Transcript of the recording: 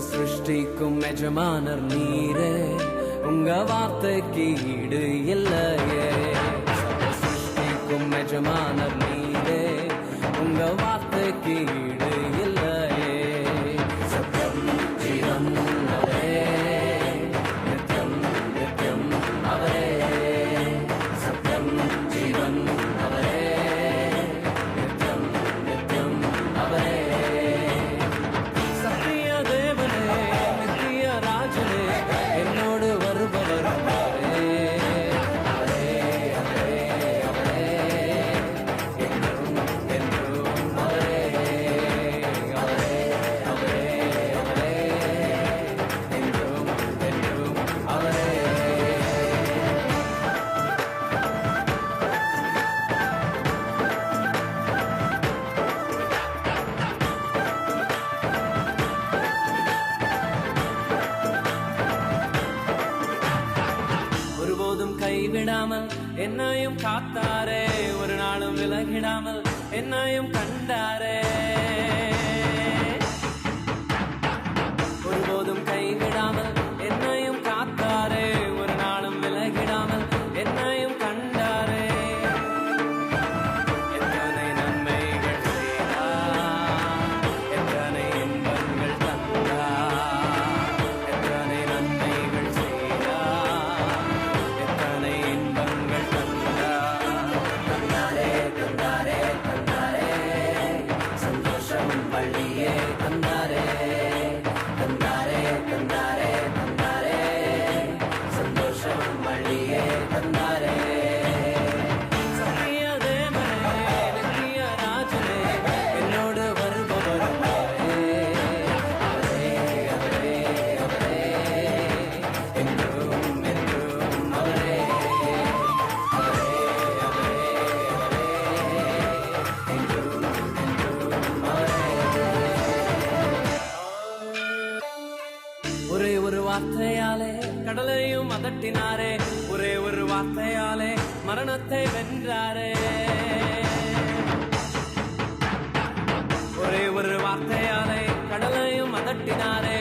சிருஷ்டிக்கும் எஜமானர் நீரே, உங்க வார்த்தைக்கு ஈடு இல்லையே. சிருஷ்டிக்கும் எஜமானர் நீரே, உங்க வார்த்தைக்கு ஈடு இல்லையே. சத்தியம் ஜீவன் அவரே, நித்யம் நித்யம் அவரே. சத்தியம் ஜீவன் அவரே, நித்யம் நித்யம் அவரே. சத்திய தேவனே, நித்திய ராஜனே, என்னோடு வருபவர் அவரே. அவரே அவரே அவரே, என்றும் என்றும் அவரே. அவரே அவரே அவரே, என்றும் என்றும் அவரே. ஒருபோதும் கைவிடாமல் என்னையும் காத்தாரே, ஒரு நாளும் விலகிடாமல் என்னையும் கண்டாரே. ஒருபோதும் கைவிடாமல் என்னையும் காத்தாரே, ஒரு நாளும் விலகிடாமல் என்னையும் கண்டாரே. எத்தனை நன்மைகள் செய்தார், எத்தனை இன்பங்கள் தந்தார். எத்தனை நன்மைகள் செய்தார், எத்தனை இன்பங்கள் தந்தார். தந்தாரே தந்தாரே தந்தாரே, சந்தோஷம் பள்ளியே தந்தாரே. தந்தாரே தந்தாரே தந்தாரே, சந்தோஷம் பள்ளியே தந்தாரே. சத்திய தேவனே, நித்திய ராஜனே, என்னோடு வருபவர் அவரே. அவரே அவரே அவரே, என்றும் என்றும் அவரே. அவரே அவரே அவரே, என்றும் என்றும் அவரே. ஒரே ஒரு வார்த்தையாலே கடலையும் அதட்டினாரே, ஒரே ஒரு வார்த்தையாலே மரணத்தை வென்றாரே. ஒரே ஒரு வார்த்தையாலே கடலையும் அதட்டினாரே,